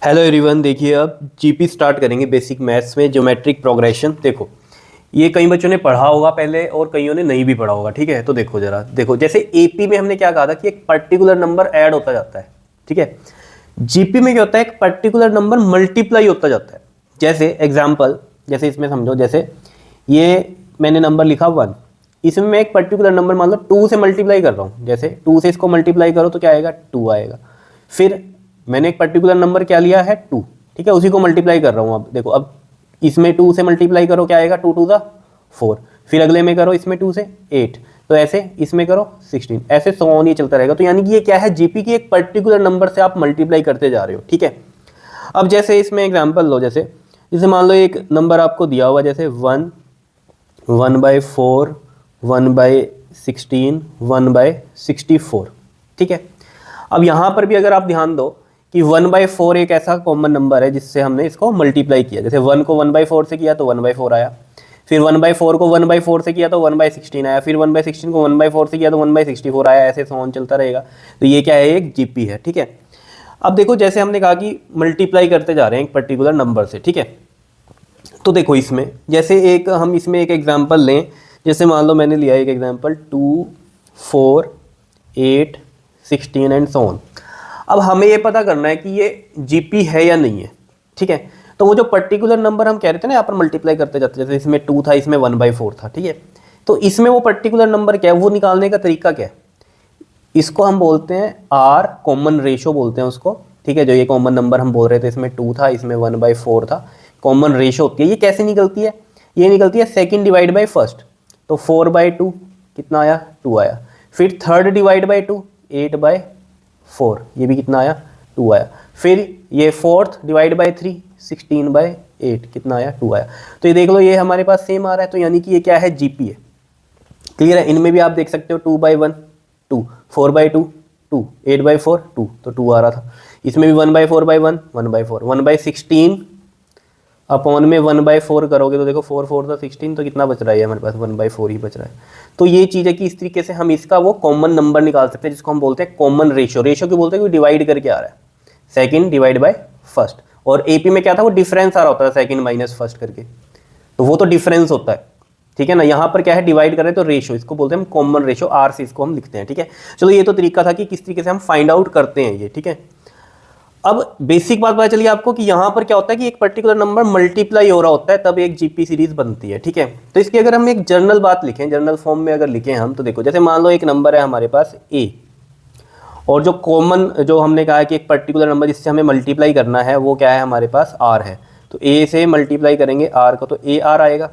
Hello everyone, देखिए अब GP start करेंगे बेसिक मैथ्स में ज्योमेट्रिक प्रोग्रेशन। देखो ये कई बच्चों ने पढ़ा होगा पहले और कईयों ने नहीं भी पढ़ा होगा। ठीक है, तो देखो जरा देखो, जैसे एपी में हमने क्या कहा था कि एक पर्टिकुलर नंबर ऐड होता जाता है। ठीक है, जीपी में क्या होता है, एक पर्टिकुलर नंबर मल्टीप्लाई होता जाता है। जैसे एग्जाम्पल, जैसे इसमें समझो, जैसे ये मैंने नंबर लिखा 1, इसमें मैं एक पर्टिकुलर नंबर मान लो 2 से मल्टीप्लाई कर रहा हूँ। जैसे 2 से इसको मल्टीप्लाई करो तो क्या आएगा, 2 आएगा। फिर मैंने एक पर्टिकुलर नंबर क्या लिया है, 2। ठीक है, उसी को मल्टीप्लाई कर रहा हूँ। अब देखो, अब इसमें 2 से मल्टीप्लाई करो, क्या आएगा, 2 2 ज़ा 4। फिर अगले में करो इसमें 2 से 8, तो ऐसे इसमें करो 16, ऐसे सो ऑन ये चलता रहेगा। तो यानी कि ये क्या है, जीपी की एक पर्टिकुलर नंबर से आप मल्टीप्लाई करते जा रहे हो। ठीक है, अब जैसे इसमें एग्जाम्पल लो, जैसे जैसे मान लो एक नंबर आपको दिया हुआ, जैसे 1, 1/4, 1/16, 1/64। ठीक है, अब यहाँ पर भी अगर आप ध्यान दो कि 1/4 एक ऐसा कॉमन नंबर है जिससे हमने इसको मल्टीप्लाई किया। जैसे 1 को 1/4 से किया तो 1/4 आया, फिर 1/4 को 1/4 से किया तो 1/16 आया, फिर 1/16 को 1/4 से किया तो 1/64 आया, ऐसे सॉन चलता रहेगा। तो ये क्या है, एक जीपी है। ठीक है, अब देखो जैसे हमने कहा कि मल्टीप्लाई करते जा रहे हैं एक पर्टिकुलर नंबर से। ठीक है, तो देखो इसमें जैसे एक हम इसमें एक एग्जांपल लें। जैसे मान लो मैंने लिया एक एग्जांपल 2, 4, 8, 16 एंड सो ऑन। अब हमें ये पता करना है कि ये जीपी है या नहीं है। ठीक है, तो वो जो पर्टिकुलर नंबर हम कह रहे थे ना यहाँ पर मल्टीप्लाई करते जाते, जैसे इसमें 2 था, इसमें 1/4 था। ठीक है, तो इसमें वो पर्टिकुलर नंबर क्या है, वो निकालने का तरीका क्या है, इसको हम बोलते हैं आर, कॉमन रेशो बोलते हैं उसको। ठीक है, जो ये कॉमन नंबर हम बोल रहे थे, इसमें 2 था, इसमें 1/4 था, कॉमन रेशो होती है। ये कैसे निकलती है, ये निकलती है सेकंड डिवाइड बाय फर्स्ट। तो 4/2 कितना आया, 2 आया। फिर थर्ड डिवाइड बाय 2, 8/4, ये भी कितना आया, 2 आया। फिर ये फोर्थ डिवाइड बाय 3, 16/8, कितना आया, 2 आया। तो ये देख लो, ये हमारे पास सेम आ रहा है। तो यानी कि ये क्या है, जीपी है। क्लियर है, इनमें भी आप देख सकते हो 2/1 2, 4/2 2, 8/4 2, तो 2 आ रहा था। इसमें भी 1/4/1 1/4, 1/16 अपॉन में 1/4 करोगे तो देखो 4 4 था 16, तो कितना बच रहा है हमारे पास, 1/4 ही बच रहा है। तो ये चीज़ है कि इस तरीके से हम इसका वो कॉमन नंबर निकाल सकते हैं, जिसको हम बोलते हैं कॉमन रेशो। रेशो क्यों बोलते हैं, क्योंकि डिवाइड करके आ रहा है, सेकंड डिवाइड बाय फर्स्ट। और एपी में क्या था, वो डिफरेंस आ रहा होता है सेकंड माइनस फर्स्ट करके, तो वो तो डिफरेंस होता है। ठीक है ना, यहाँ पर क्या है, डिवाइड कर रहे हैं तो रेशो, इसको बोलते हैं हम कॉमन रेशो, आर से इसको हम लिखते हैं। ठीक है, चलो ये तो तरीका था कि किस तरीके से हम फाइंड आउट करते हैं ये। ठीक है, अब बेसिक बात पता चली आपको कि यहाँ पर क्या होता है कि एक पर्टिकुलर नंबर मल्टीप्लाई हो रहा होता है, तब एक जीपी सीरीज बनती है। ठीक है, तो इसकी अगर हम एक जनरल बात लिखें, जनरल फॉर्म में अगर लिखें हम, तो देखो जैसे मान लो एक नंबर है हमारे पास ए, और जो कॉमन जो हमने कहा है कि एक पर्टिकुलर नंबर जिससे हमें मल्टीप्लाई करना है वो क्या है, हमारे पास आर है। तो ए से मल्टीप्लाई करेंगे आर को, तो ए आर आएगा।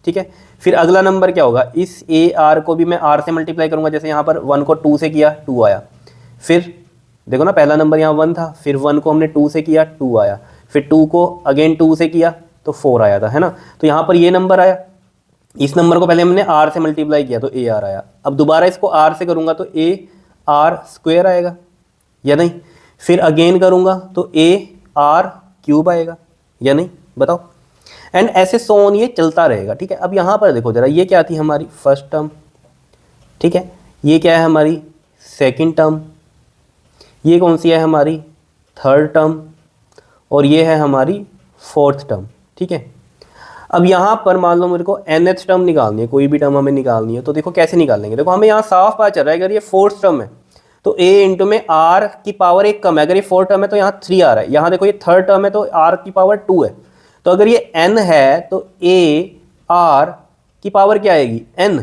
ठीक है, फिर अगला नंबर क्या होगा, इस ए आर को भी मैं आर से मल्टीप्लाई करूंगा। जैसे यहाँ पर 1 को 2 से किया, 2 आया। फिर देखो ना, पहला नंबर यहाँ 1 था, फिर 1 को हमने 2 से किया, 2 आया। फिर 2 को अगेन 2 से किया तो 4 आया था, है ना। तो यहाँ पर ये नंबर आया, इस नंबर को पहले हमने आर से मल्टीप्लाई किया तो ए आर आया। अब दोबारा इसको आर से करूँगा तो ए आर स्क्वायर आएगा या नहीं। फिर अगेन करूँगा तो ए आर क्यूब आएगा या नहीं, बताओ। एंड ऐसे सो ऑन ये चलता रहेगा। ठीक है, अब यहाँ पर देखो जरा, ये क्या थी हमारी फर्स्ट टर्म। ठीक है, ये क्या है हमारी सेकंड टर्म, ये कौन सी है हमारी थर्ड टर्म, और ये है हमारी फोर्थ टर्म। ठीक है, अब यहाँ पर मान लो मेरे को nth टर्म निकालनी है, कोई भी टर्म हमें निकालनी है, तो देखो कैसे निकालेंगे। देखो हमें यहाँ साफ पता चल रहा है, अगर ये फोर्थ टर्म है तो a इंटू में r की पावर 1 कम है। अगर ये फोर्थ टर्म है तो यहाँ 3 आ रहा है। यहाँ देखो ये थर्ड टर्म है तो r की पावर 2 है। तो अगर ये n है तो a r की पावर क्या आएगी, n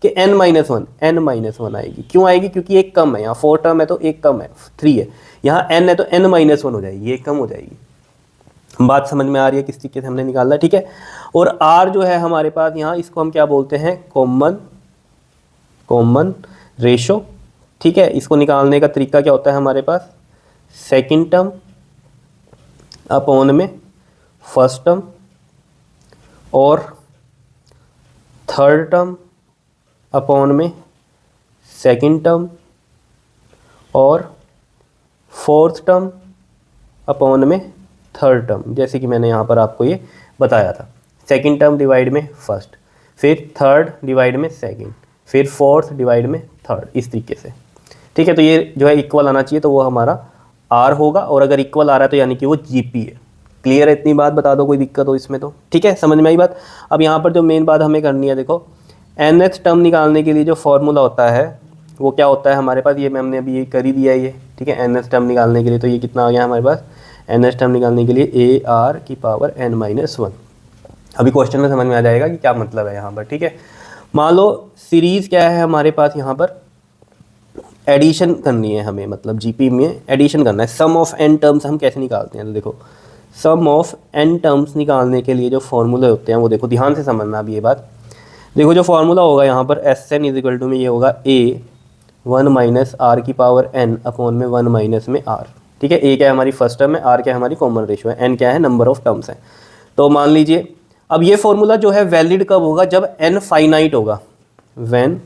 के n-1, n-1 आएगी। क्यों आएगी, क्योंकि एक कम है, यहाँ फोर्थ टर्म है तो एक कम है, 3 है। यहाँ n है तो n-1 हो जाएगी, ये कम हो जाएगी। बात समझ में आ रही है किस तरीके से हमने निकालना है। ठीक है, और r जो है हमारे पास यहाँ, इसको हम क्या बोलते हैं, कॉमन रेशो। ठीक है, इसको निकालने का तरीका क्या होता है हमारे पास, सेकंड टर्म अपॉन में फर्स्ट टर्म, और थर्ड टर्म अपॉन में सेकंड टर्म, और फोर्थ टर्म अपॉन में थर्ड टर्म। जैसे कि मैंने यहाँ पर आपको ये बताया था, सेकंड टर्म डिवाइड में फर्स्ट, फिर थर्ड डिवाइड में सेकंड, फिर फोर्थ डिवाइड में थर्ड, इस तरीके से। ठीक है, तो ये जो है इक्वल आना चाहिए, तो वो हमारा आर होगा, और अगर इक्वल आ रहा है तो यानी कि वो जीपी है। क्लियर है? इतनी बात बता दो, कोई दिक्कत हो इसमें तो ठीक है, समझ में आई बात। अब यहाँ पर जो मेन बात हमें करनी है, देखो nth टर्म निकालने के लिए जो फॉर्मूला होता है वो क्या होता है हमारे पास, ये मैम ने अभी ये कर ही दिया है ये, ठीक है। nth टर्म निकालने के लिए तो ये कितना आ गया हमारे पास, nth टर्म निकालने के लिए ए आर की पावर n-1। अभी क्वेश्चन में समझ में आ जाएगा कि क्या मतलब है यहाँ पर, ठीक है। मान लो सीरीज़ क्या है हमारे पास, यहाँ पर एडिशन करनी है हमें, मतलब जीपी में एडिशन करना है। सम ऑफ n टर्म्स हम कैसे निकालते हैं, तो देखो सम ऑफ n टर्म्स निकालने के लिए जो फॉर्मूले होते हैं वो देखो ध्यान से समझना अब ये बात। देखो जो फॉर्मूला होगा यहाँ पर Sn इज इक्वल टू में ये होगा a 1 माइनस आर की पावर n अपॉन में 1 माइनस में r, ठीक है। a क्या है हमारी फर्स्ट टर्म है, r क्या है हमारी कॉमन रेशियो है, n क्या है नंबर ऑफ टर्म्स है। तो मान लीजिए अब ये फॉर्मूला जो है वैलिड कब होगा, जब n फाइनाइट होगा, when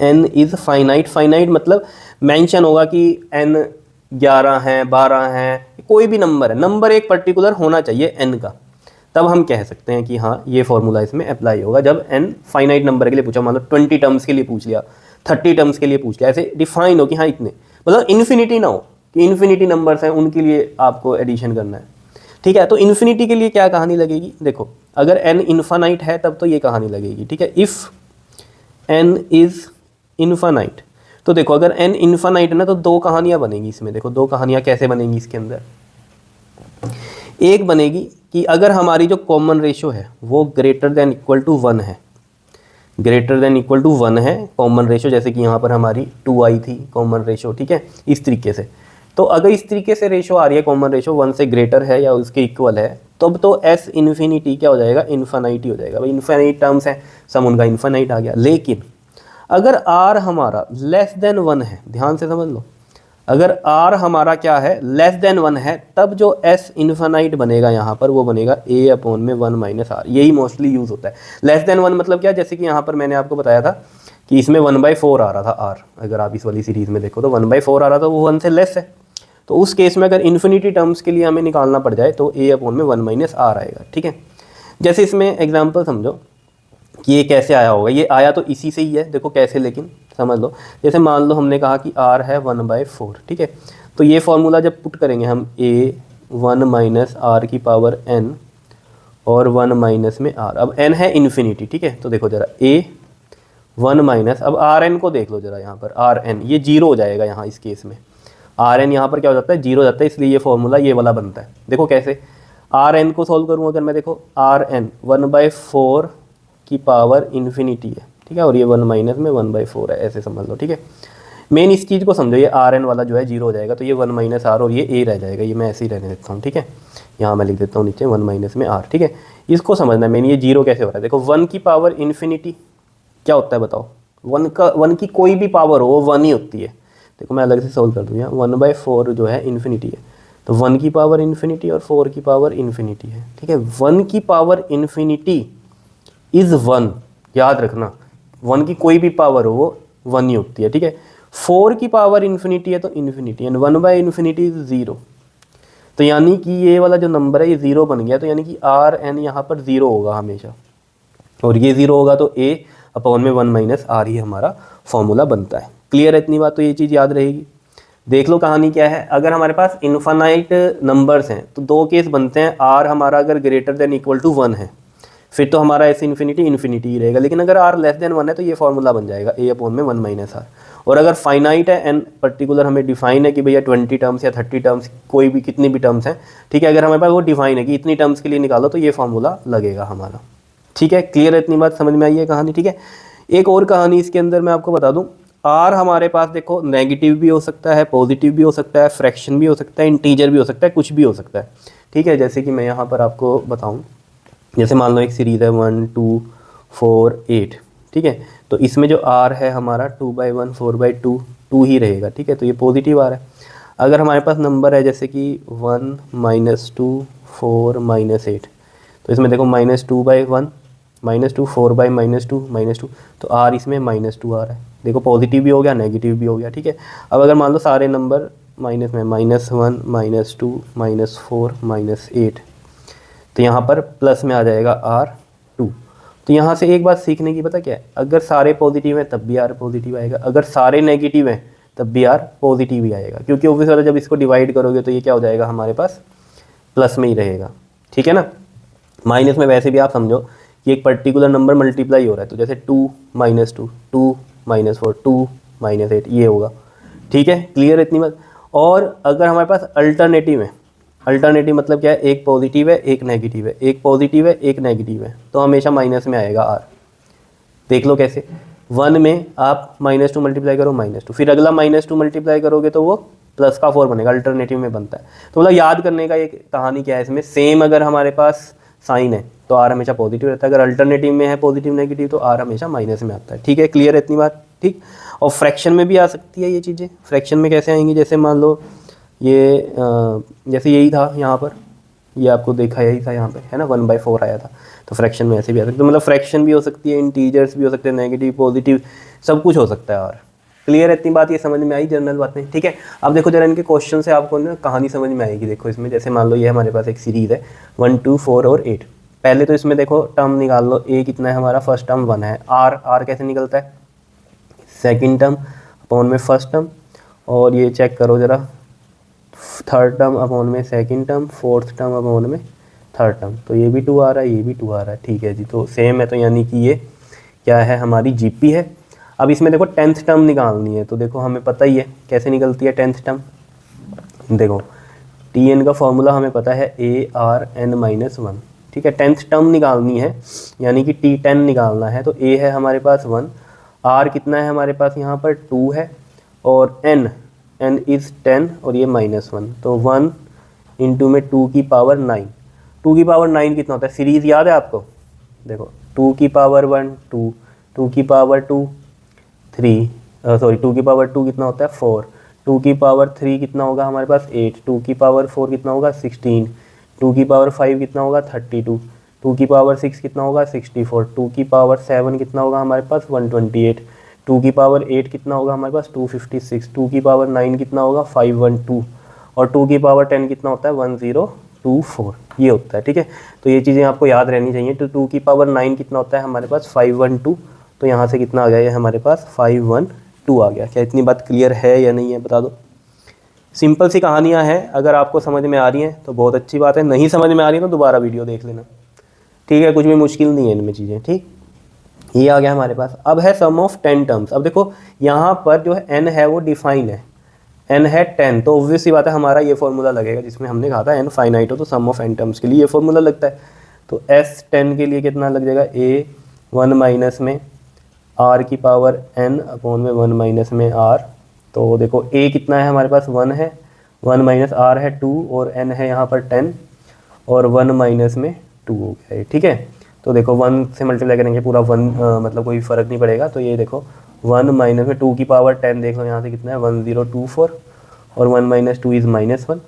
n is finite. Finite मतलब मेंशन होगा कि n 11 है, 12 है, कोई भी नंबर है, नंबर एक पर्टिकुलर होना चाहिए n का, तब हम कह सकते हैं कि हाँ ये फॉर्मूला इसमें अप्लाई होगा। जब n फाइनाइट नंबर के लिए पूछा, मान लो 20 टर्म्स के लिए पूछ लिया, 30 टर्म्स के लिए पूछ लिया, ऐसे डिफाइन हो कि हाँ इतने, मतलब इन्फिनिटी ना हो कि इन्फिनिटी नंबर्स हैं उनके लिए आपको एडिशन करना है, ठीक है। तो इन्फिनिटी के लिए क्या कहानी लगेगी, देखो अगर n इन्फानाइट है तब तो ये कहानी लगेगी, ठीक है। इफ़ n इज़ इन्फानाइट, तो देखो अगर n इन्फानाइट है ना तो दो कहानियाँ बनेगी इसमें। देखो दो कहानियाँ कैसे बनेंगी इसके अंदर, एक बनेगी कि अगर हमारी जो कॉमन रेशो है वो ग्रेटर देन इक्वल टू 1 है, ग्रेटर देन इक्वल टू 1 है कॉमन रेशो, जैसे कि यहाँ पर हमारी 2 आई थी कॉमन रेशो, ठीक है, इस तरीके से। तो अगर इस तरीके से रेशो आ रही है, कॉमन रेशो 1 से ग्रेटर है या उसके इक्वल है, तब तो s इन्फिनिटी क्या हो जाएगा, इन्फानाइट ही हो जाएगा। भाई इन्फानाइट टर्म्स है, सम उनका इन्फानाइट आ गया। लेकिन अगर r हमारा लेस देन 1 है, ध्यान से समझ लो, अगर r हमारा क्या है लेस देन 1 है, तब जो s इन्फानाइट बनेगा यहाँ पर वो बनेगा a अपॉन में 1 माइनस आर। यही मोस्टली यूज़ होता है। लेस देन 1 मतलब क्या, जैसे कि यहाँ पर मैंने आपको बताया था कि इसमें 1/4 आ रहा था r, अगर आप इस वाली सीरीज़ में देखो तो 1/4 आ रहा था, वो 1 से लेस है। तो उस केस में अगर इन्फिनिटी टर्म्स के लिए हमें निकालना पड़ जाए तो a अपॉन में 1 माइनस आर आएगा, ठीक है। जैसे इसमें एग्जाम्पल समझो कि ये कैसे आया होगा, ये आया तो इसी से ही है, देखो कैसे, लेकिन समझ लो। जैसे मान लो हमने कहा कि r है 1/4, ठीक है। तो ये फॉर्मूला जब पुट करेंगे हम a 1 माइनस आर की पावर n और 1 माइनस में r, अब n है इन्फिनिटी, ठीक है। तो देखो ज़रा a 1 माइनस, अब rn को देख लो ज़रा, यहाँ पर rn ये जीरो हो जाएगा यहाँ इस केस में, rn यहाँ पर क्या हो जाता है, जीरो हो जाता है, इसलिए ये फॉर्मूला ये वाला बनता है। देखो कैसे, rn को सॉल्व करूँ अगर मैं, देखो rn 1/4 की पावर इन्फिनिटी है, ठीक है, और ये 1 माइनस में 1/4 है, ऐसे समझ लो, ठीक है। मेन इस चीज़ को समझो, ये rn वाला जो है जीरो हो जाएगा, तो ये 1 माइनस आर और ये a रह जाएगा, ये मैं ऐसे ही रहने देता हूँ, ठीक है। यहाँ मैं लिख देता हूँ नीचे 1 माइनस में r, ठीक है। इसको समझना मेन, ये जीरो कैसे हो रहा है। देखो 1 की पावर इन्फिनिटी क्या होता है बताओ, 1 की कोई भी पावर हो वो 1 ही होती है। देखो मैं अलग से सोल्व कर दूँ, यहाँ 1/4 जो है इन्फिनिटी है, तो 1 की पावर इन्फिनिटी और 4 की पावर इन्फिनिटी है, ठीक है। 1 की पावर इन्फिनिटी इज़ 1, याद रखना, 1 की कोई भी पावर हो वो 1 ही होती है, ठीक है। 4 की पावर इन्फिनिटी है तो इन्फिनिटी, एंड 1/इन्फिनिटी इज़ 0, तो यानी कि ये वाला जो नंबर है ये 0 बन गया, तो यानी कि rn यहाँ पर 0 होगा हमेशा, और ये 0 होगा तो a अपॉन में 1 माइनस आर ही हमारा फॉर्मूला बनता है। क्लियर है इतनी बात, तो ये चीज़ याद रहेगी। देख लो कहानी क्या है, अगर हमारे पास इन्फानाइट नंबर्स हैं तो दो केस बनते हैं, r हमारा अगर ग्रेटर देन इक्वल टू 1 है फिर तो हमारा ऐसे इन्फिनिटी ही रहेगा, लेकिन अगर r लेस देन 1 है तो ये फॉर्मूला बन जाएगा a अपॉन में 1 माइनस आर। और अगर फाइनाइट है n पर्टिकुलर हमें डिफाइन है कि भैया 20 टर्म्स या 30 टर्म्स, कोई भी कितनी भी टर्म्स हैं, ठीक है, अगर हमारे पास वो डिफाइन है कि इतनी टर्म्स के लिए निकालो तो ये फॉर्मूला लगेगा हमारा, ठीक है। क्लियर है इतनी बात, समझ में आई है कहानी, ठीक है। एक और कहानी इसके अंदर मैं आपको बता दूं, r हमारे पास देखो नेगेटिव भी हो सकता है, पॉजिटिव भी हो सकता है, फ्रैक्शन भी हो सकता है, इंटीजर भी हो सकता है, कुछ भी हो सकता है, ठीक है। जैसे कि मैं यहाँ पर आपको बताऊँ, जैसे मान लो एक सीरीज़ है 1 2 4 8, ठीक है, तो इसमें जो r है हमारा 2/1 4/2 2 ही रहेगा, ठीक है, तो ये पॉजिटिव r है। अगर हमारे पास नंबर है जैसे कि 1 -2 4 -8, तो इसमें देखो -2/1 -2 4/-2 -2, तो r इसमें -2 आ रहा है, देखो पॉजिटिव भी हो गया नेगेटिव भी हो गया, ठीक है। अब अगर मान लो सारे नंबर माइनस में -1 -2 -4 -8, तो यहाँ पर प्लस में आ जाएगा r2। तो यहाँ से एक बात सीखने की पता क्या है, अगर सारे पॉजिटिव हैं तब भी r पॉजिटिव आएगा, अगर सारे नेगेटिव हैं तब भी आर पॉजिटिव ही आएगा, क्योंकि ऑब्वियस वाला जब इसको डिवाइड करोगे तो ये क्या हो जाएगा हमारे पास प्लस में ही रहेगा, ठीक है ना। माइनस में वैसे भी आप समझो कि एक पर्टिकुलर नंबर मल्टीप्लाई हो रहा है, तो जैसे 2 - 2, 2 - 4, 2 - 8 ये होगा, ठीक है, क्लियर इतनी बात। और अगर हमारे पास अल्टरनेटिव है, अल्टरनेटिव मतलब क्या है, एक पॉजिटिव है एक नेगेटिव है, एक पॉजिटिव है एक नेगेटिव है, तो हमेशा माइनस में आएगा आर। देख लो कैसे, 1 में आप -2 मल्टीप्लाई करो -2, फिर अगला -2 मल्टीप्लाई करोगे तो वो प्लस का 4 बनेगा, अल्टरनेटिव में बनता है। तो मतलब याद करने का एक कहानी क्या है इसमें, सेम अगर हमारे पास साइन है तो आर हमेशा पॉजिटिव रहता है, अगर अल्टरनेटिव में है पॉजिटिव नेगेटिव तो आर हमेशा माइनस में आता है, ठीक है, क्लियर है इतनी बात, ठीक। और फ्रैक्शन में भी आ सकती है ये चीज़ें। फ्रैक्शन में कैसे आएंगी, जैसे मान लो ये जैसे यही था यहाँ पर, ये आपको देखा यही था यहाँ पे, है ना, 1/4 आया था, तो फ्रैक्शन में ऐसे भी आ सकता है। तो मतलब फ्रैक्शन भी हो सकती है, इंटीजर्स भी हो सकते हैं, नेगेटिव पॉजिटिव सब कुछ हो सकता है। और क्लियर है इतनी बात, ये समझ में आई जनरल बातें, ठीक है। अब देखो जरा इनके क्वेश्चन से आपको ना कहानी समझ में आएगी। देखो इसमें जैसे मान लो ये हमारे पास एक सीरीज़ है 1, 2, 4 और 8। पहले तो इसमें देखो टर्म निकाल लो, ए कितना है हमारा, फर्स्ट टर्म 1 है, आर कैसे निकलता है, सेकेंड टर्म अपॉन में फर्स्ट टर्म, और ये चेक करो ज़रा, थर्ड टर्म अपॉन में second term, fourth term upon में थर्ड टर्म, तो ये भी 2 आ रहा है, ये भी 2 आ रहा है, ठीक है जी, तो सेम है, तो यानी कि ये क्या है हमारी जीपी है। अब इसमें देखो 10th टर्म निकालनी है, तो देखो हमें पता ही है कैसे निकलती है 10th टर्म। देखो टी एन का फॉर्मूला हमें पता है ARn-1, ठीक है। 10th टर्म निकालनी है यानी कि T10 निकालना है, तो A है हमारे पास 1, R कितना है हमारे पास यहाँ पर 2 है, और N इज़ 10 और ये -1, तो 1 इंटू में 2 की पावर 9। 2 की पावर 9 कितना होता है, सीरीज़ याद है आपको, देखो 2 की पावर 1 2, 2 की पावर 2 3, सॉरी 2 की पावर 2 कितना होता है 4, 2 की पावर 3 कितना होगा हमारे पास 8, 2 की पावर 4 कितना होगा 16, 2 की पावर 5 कितना होगा 32, 2 की पावर 6 कितना होगा 64, 2 की पावर 7 कितना होगा हमारे पास 128, 2 की पावर 8 कितना होगा हमारे पास 256, 2 की पावर 9 कितना होगा 512, और 2 की पावर 10 कितना होता है 1024, ये होता है, ठीक है। तो ये चीज़ें आपको याद रहनी चाहिए। तो 2 की पावर 9 कितना होता है हमारे पास 512, तो यहाँ से कितना आ गया ये हमारे पास 512 आ गया। क्या इतनी बात क्लियर है या नहीं है, बता दो। सिंपल सी कहानियाँ हैं, अगर आपको समझ में आ रही हैं तो बहुत अच्छी बात है, नहीं समझ में आ रही है तो दोबारा वीडियो देख लेना, ठीक है, कुछ भी मुश्किल नहीं है इनमें चीज़ें, ठीक। ये आ गया हमारे पास। अब है सम ऑफ 10 टर्म्स। अब देखो यहाँ पर जो है n है वो डिफाइन है, n है 10, तो ऑब्वियस सी बात है हमारा ये फॉर्मूला लगेगा जिसमें हमने कहा था n फाइनाइट हो तो सम ऑफ n टर्म्स के लिए ये फॉर्मूला लगता है। तो S10 के लिए कितना लग जाएगा, A 1 माइनस में r की पावर n अपॉन में 1 माइनस में r। तो देखो a कितना है हमारे पास 1 है, 1 माइनस r है 2, और n है यहाँ पर 10, और 1 माइनस में 2 हो गया, ठीक है। तो देखो 1 से मल्टीप्लाई करेंगे पूरा 1, मतलब कोई फ़र्क नहीं पड़ेगा, तो ये देखो 1 माइनस में 2 की पावर 10, देख लो यहाँ से कितना है 1024, और 1 माइनस 2 इज़ -1,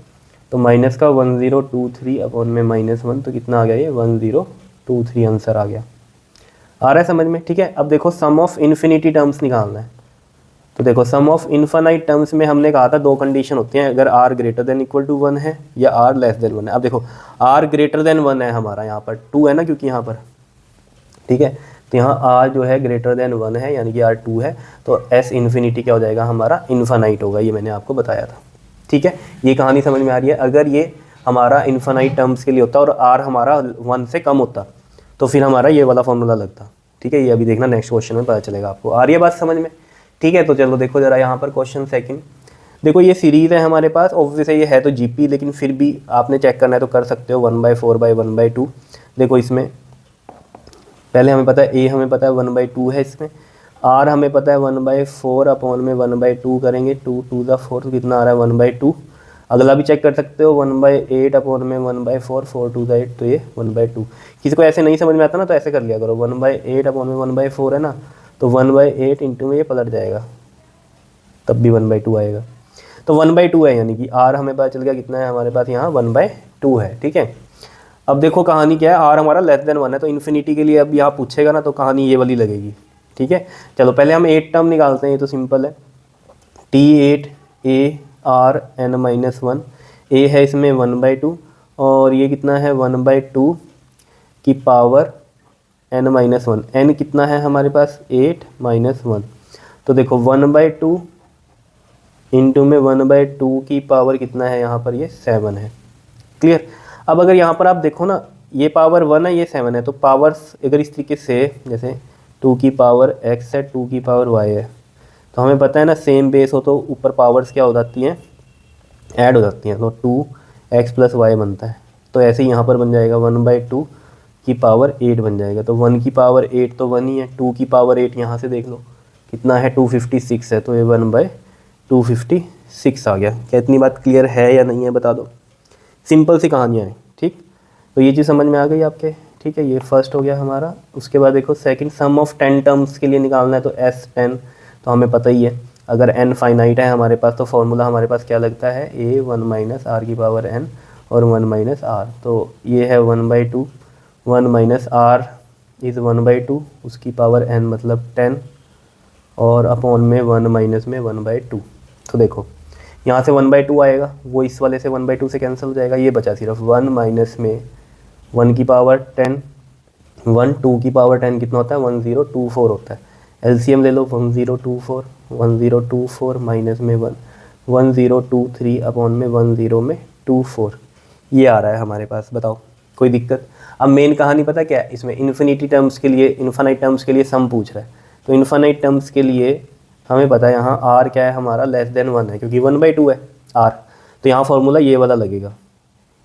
तो माइनस का 1023 अपॉन में -1, तो कितना आ गया ये 1023 आंसर आ गया। आ रहा है समझ में, ठीक है। अब देखो सम ऑफ इन्फिनिटी टर्म्स निकालना है। तो देखो सम ऑफ इन्फिनाइट टर्म्स में हमने कहा था 2 कंडीशन होती हैं, अगर r greater than equal to 1 है या r लेस देन 1 है। अब देखो r ग्रेटर देन 1 है हमारा, यहाँ पर 2 है ना क्योंकि यहाँ पर, ठीक है, तो यहाँ r जो है ग्रेटर देन 1 है यानी कि r 2 है, तो s इन्फिनिटी क्या हो जाएगा हमारा इन्फिनाइट होगा, ये मैंने आपको बताया था, ठीक है। ये कहानी समझ में आ रही है। अगर ये हमारा इन्फिनाइट टर्म्स के लिए होता और r हमारा 1 से कम होता तो फिर हमारा ये वाला फॉर्मूला लगता, ठीक है। ये अभी देखना नेक्स्ट क्वेश्चन में पता चलेगा आपको। आ रही है बात समझ में, ठीक है। तो चलो देखो जरा यहाँ पर क्वेश्चन सेकंड, देखो ये सीरीज़ है हमारे पास, ऑब्वियस ये है तो जीपी, लेकिन फिर भी आपने चेक करना है तो कर सकते हो 1/4/1/2। देखो इसमें पहले हमें पता है a हमें पता है 1/2 है, इसमें r हमें पता है 1/4 अपॉन में 1/2 करेंगे, 2 2 ज़ा 4, तो कितना आ रहा है 1/2। अगला भी चेक कर सकते हो 1/8 अपॉन में 1/4, 4 2 ज़ा 8, तो ये 1/2। किसी को ऐसे नहीं समझ में आता ना तो ऐसे कर लिया करो, 1/8 अपॉन में 1/4 है ना, तो 1/8 इंटू में ये पलट जाएगा तब भी 1/2 आएगा, तो 1/2 है, यानी कि r हमें पता चल गया कितना है हमारे पास यहाँ 1/2 है, ठीक है। अब देखो कहानी क्या है, r हमारा लेस देन 1 है, तो इन्फिनिटी के लिए अब यहाँ पूछेगा ना तो कहानी ये वाली लगेगी, ठीक है। चलो पहले हम 8 टर्म निकालते हैं, ये तो सिंपल है, T8 ARn-1, a है इसमें 1/2, और ये कितना है 1/2 की पावर n-1, n कितना है हमारे पास 8 - 1, तो देखो 1/2 इंटू में 1/2 की पावर कितना है यहाँ पर, ये 7 है। क्लियर। अब अगर यहाँ पर आप देखो ना, ये पावर 1 है, ये 7 है, तो पावर्स अगर इस तरीके से, जैसे 2 की पावर x है, 2 की पावर y है, तो हमें पता है ना सेम बेस हो तो ऊपर पावर्स क्या हो जाती हैं, ऐड हो जाती हैं, तो 2x + y बनता है। तो ऐसे ही यहाँ पर बन जाएगा 1/2 की पावर 8 बन जाएगा। तो 1 की पावर 8 तो 1 ही है, 2 की पावर 8 यहाँ से देख लो कितना है, 256 है, तो ये 1/256 आ गया। क्या इतनी बात क्लियर है या नहीं है बता दो। सिंपल सी कहानियाँ हैं, ठीक। तो ये चीज़ समझ में आ गई आपके, ठीक है। ये फर्स्ट हो गया हमारा। उसके बाद देखो सेकंड, सम ऑफ 10 टर्म्स के लिए निकालना है, तो S10 तो हमें पता ही है, अगर n फाइनाइट है हमारे पास तो फॉर्मूला हमारे पास क्या लगता है, a1 - r की पावर n और 1 - r। तो ये है 1/2, 1 - r इज़ 1/2, उसकी पावर n मतलब 10 और अपॉन में 1 में 1/2। तो देखो यहाँ से 1/2 आएगा, वो इस वाले से 1/2 से कैंसिल हो जाएगा, ये बचा सिर्फ 1 माइनस में 1 की पावर 10, 1 2 की पावर 10 कितना होता है, 1024 होता है। एलसीएम ले लो, 1024, 1024 माइनस में 1, 1023 अपॉन में 1024, ये आ रहा है हमारे पास। बताओ कोई दिक्कत। अब मेन कहानी पता क्या है इसमें, इन्फिनिटी टर्म्स के लिए, इन्फानाइट टर्म्स के लिए सम पूछ रहा है। तो इन्फानाइट टर्म्स के लिए हमें पता है यहाँ r क्या है हमारा, <1 है, क्योंकि 1/2 है r। तो यहाँ फॉर्मूला ये वाला लगेगा,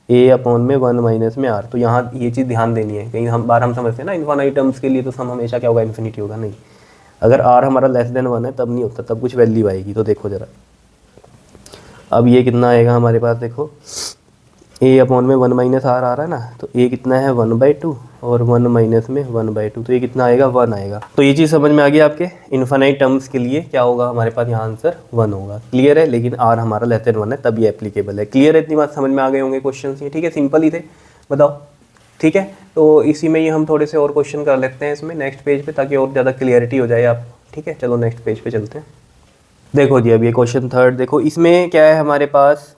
a अपॉन में 1 माइनस में r। तो यहाँ ये चीज़ ध्यान देनी है, कहीं हम समझते हैं ना इन्फानाइट टर्म्स के लिए तो सम हमेशा क्या होगा, इन्फिनिटी होगा। नहीं, अगर r हमारा <1 है तब नहीं होता, तब कुछ वैल्यू आएगी। तो देखो ज़रा, अब ये कितना आएगा हमारे पास, देखो a अपॉन में 1 माइनस r आ रहा है ना, तो a कितना है 1/2 और 1 माइनस में 1/2, तो ये कितना आएगा, 1 आएगा। तो ये चीज़ समझ में आ गई आपके। इन्फानाइट टर्म्स के लिए क्या होगा हमारे पास, यहाँ आंसर 1 होगा। क्लियर है, लेकिन r हमारा <1 है तब ये एप्लीकेबल है। क्लियर है, इतनी बात समझ में आ गए होंगे क्वेश्चन ये, ठीक है, सिंपल ही थे। बताओ, ठीक है। तो इसी में ही हम थोड़े से और क्वेश्चन कर लेते हैं इसमें नेक्स्ट पेज पे, ताकि और ज़्यादा क्लियरिटी हो जाए आप, ठीक है। चलो नेक्स्ट पेज पे चलते हैं। देखो जी, अब ये क्वेश्चन थर्ड देखो, इसमें क्या है हमारे पास,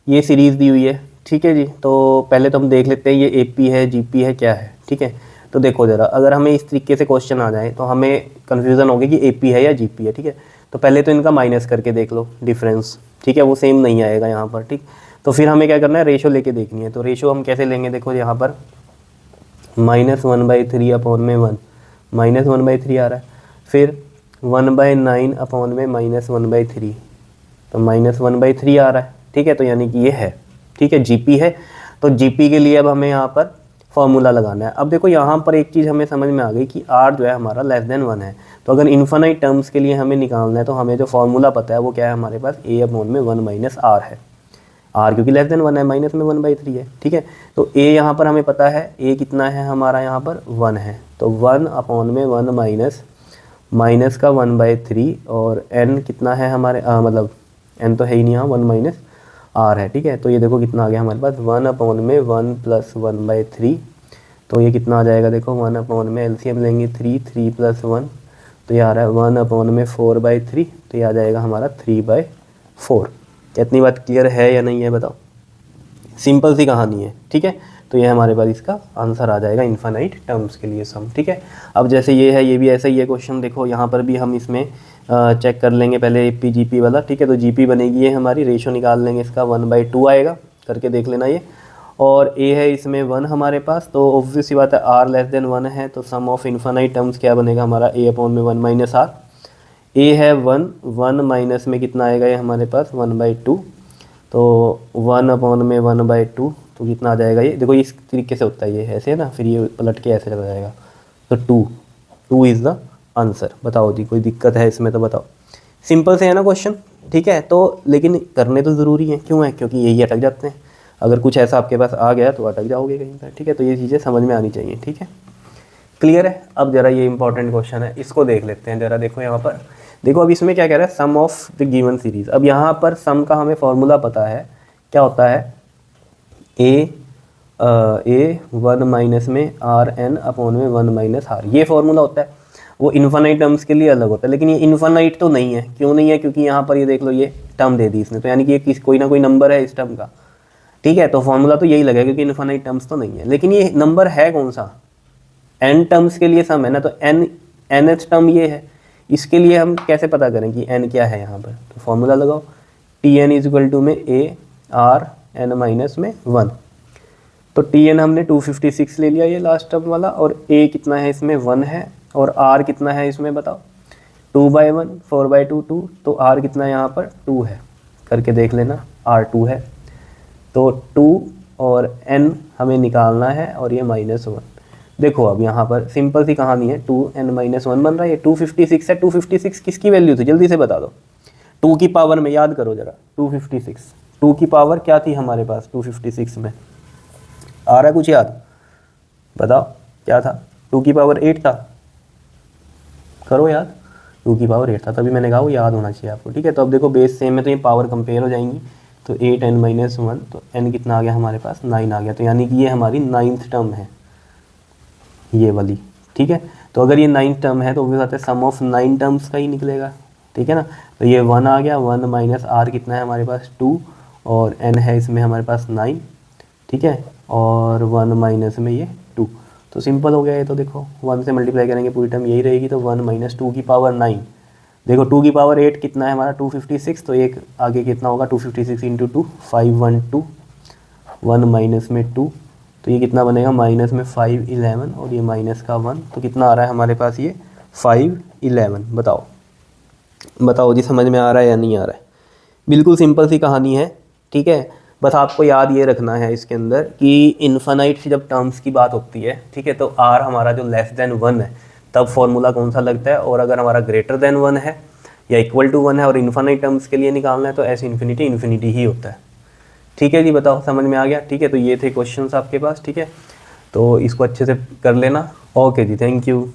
ये सीरीज़ दी हुई है, ठीक है जी। तो पहले तो हम देख लेते हैं ये AP है, GP है, क्या है, ठीक है। तो देखो ज़रा, अगर हमें इस तरीके से क्वेश्चन आ जाए तो हमें कन्फ्यूज़न होगी कि AP है या GP है, ठीक है। तो पहले तो इनका माइनस करके देख लो डिफरेंस, ठीक है, वो सेम नहीं आएगा यहाँ पर, ठीक। तो फिर हमें क्या करना है, रेशो लेके देखनी है। तो रेशो हम कैसे लेंगे, देखो यहाँ पर -1/3 अपॉन में 1, -1/3 आ रहा है, फिर 1/9 अपॉन में -1/3, तो -1/3 आ रहा है, ठीक है। तो यानी कि ये है, ठीक है, GP है। तो GP के लिए अब हमें यहाँ पर फॉर्मूला लगाना है। अब देखो यहाँ पर एक चीज़ हमें समझ में आ गई कि r जो है हमारा <1 है। तो अगर इन्फानाइट टर्म्स के लिए हमें निकालना है तो हमें जो फॉर्मूला पता है वो क्या है हमारे पास, a अपॉन में 1 माइनस r है। r क्योंकि <1 है, माइनस में 1/3 है, ठीक है। तो a यहाँ पर हमें पता है, a कितना है हमारा यहाँ पर 1 है, तो 1 अपॉन में 1 माइनस का 1/3 और n कितना है हमारे, मतलब n तो है ही नहीं यहाँ, 1 माइनस r है, ठीक है। तो ये देखो कितना आ गया हमारे पास, 1 अपॉन में 1 + 1/3, तो ये कितना आ जाएगा, देखो 1 अपॉन में एलसीएम लेंगे 3 + 1, तो ये आ रहा है 1 अपॉन में 4/3, तो ये आ जाएगा हमारा 3/4। इतनी बात क्लियर है या नहीं है बताओ। सिंपल सी कहानी है, ठीक है। तो ये हमारे पास इसका आंसर आ जाएगा इन्फानाइट टर्म्स के लिए सम, ठीक है। अब जैसे ये है, ये भी ऐसा ही है क्वेश्चन। देखो यहाँ पर भी हम इसमें चेक कर लेंगे पहले AP GP वाला, ठीक है। तो GP बनेगी ये हमारी, रेशो निकाल लेंगे इसका, 1/2 आएगा, करके देख लेना ये। और A है इसमें 1 हमारे पास, तो ऑब्वियस सी बात है r <1 है, तो सम ऑफ इन्फानाइट टर्म्स क्या बनेगा हमारा, a अपॉन में 1 माइनस r। a है 1 माइनस में कितना आएगा ये हमारे पास 1/2, तो 1 अपॉन में 1/2, तो कितना आ जाएगा ये, देखो इस तरीके से होता है ये, ऐसे है ना, फिर ये पलट के ऐसे चला जाएगा, तो 2 इज़ द आंसर। बताओ जी, कोई दिक्कत है इसमें तो बताओ। सिंपल से है ना क्वेश्चन, ठीक है। तो लेकिन करने तो ज़रूरी है, क्यों है, क्योंकि यही अटक जाते हैं। अगर कुछ ऐसा आपके पास आ गया तो अटक जाओगे कहीं पर, ठीक है। तो ये चीज़ें समझ में आनी चाहिए, ठीक है। क्लियर है। अब जरा ये इंपॉर्टेंट क्वेश्चन है, इसको देख लेते हैं जरा। देखो यहाँ पर, देखो अब इसमें क्या कह रहा है, सम ऑफ द गिवन सीरीज। अब यहाँ पर सम का हमें फॉर्मूला पता है, क्या होता है, a 1 माइनस में rn अपॉन में 1 माइनस r, ये फॉर्मूला होता है। वो इन्फानाइट टर्म्स के लिए अलग होता है, लेकिन ये इन्फानाइट तो नहीं है। क्यों नहीं है, क्योंकि यहाँ पर ये देख लो, ये टर्म दे दी इसने, तो यानी कि ये कोई ना कोई नंबर है इस टर्म का, ठीक है। तो फॉर्मूला तो यही लगेगा, क्योंकि इन्फानाइट टर्म्स तो नहीं है। लेकिन ये नंबर है कौन सा, n टर्म्स के लिए सम है ना, तो nth टर्म ये है, इसके लिए हम कैसे पता करें कि n क्या है यहाँ पर, तो फॉर्मूला लगाओ, T N is equal to में ए आर एन माइनस में 1। तो टी एन हमने 256 ले लिया ये लास्ट टर्म वाला, और a कितना है इसमें 1 है, और r कितना है इसमें बताओ 2/1 4/2 2, तो r कितना है यहाँ पर 2 है, करके देख लेना r 2 है। तो 2 और n हमें निकालना है, और ये -1। देखो अब यहाँ पर सिंपल सी कहानी है, 2n-1 बन रहा है, ये 256 है। 256 किसकी वैल्यू थी जल्दी से बता दो, 2 की पावर में, याद करो जरा, 256 2 की पावर क्या थी हमारे पास 256 में, आ रहा है कुछ याद, बताओ क्या था, 2 की पावर 8 था, करो याद, 2 की पावर 8 था, तभी मैंने कहा वो याद होना चाहिए आपको, ठीक है। तो अब देखो बेस सेम है तो ये पावर कंपेयर हो जाएंगी, तो 8n-1, तो n कितना आ गया हमारे पास 9 आ गया, तो यानी कि ये हमारी 9th टर्म है ये वाली, ठीक है। तो अगर ये 9th टर्म है तो वो कहते हैं सम ऑफ 9 टर्म्स का ही निकलेगा, ठीक है ना। तो ये 1 आ गया, 1 माइनस r कितना है हमारे पास 2, और n है इसमें हमारे पास 9, ठीक है, और 1 माइनस में ये 2, तो सिंपल हो गया ये। तो देखो 1 से मल्टीप्लाई करेंगे पूरी टर्म यही रहेगी, तो 1 माइनस 2 की पावर 9, देखो 2 की पावर 8 कितना है हमारा 256, तो एक आगे कितना होगा 256 इंटू 2 512, 1 माइनस में 2, तो ये कितना बनेगा माइनस में 511, और ये माइनस का 1, तो कितना आ रहा है हमारे पास ये 511। बताओ बताओ जी, समझ में आ रहा है या नहीं आ रहा है। बिल्कुल सिंपल सी कहानी है, ठीक है। बस आपको याद ये रखना है इसके अंदर कि इन्फानाइट से जब टर्म्स की बात होती है, ठीक है, तो r हमारा जो लेस देन 1 है तब फॉर्मूला कौन सा लगता है, और अगर हमारा ग्रेटर देन 1 है या इक्वल टू 1 है और इन्फानाइट टर्म्स के लिए निकालना है तो एस इन्फिनिटी ही होता है, ठीक है जी। बताओ समझ में आ गया, ठीक है। तो ये थे क्वेश्चंस आपके पास, ठीक है, तो इसको अच्छे से कर लेना। ओके जी, थैंक यू।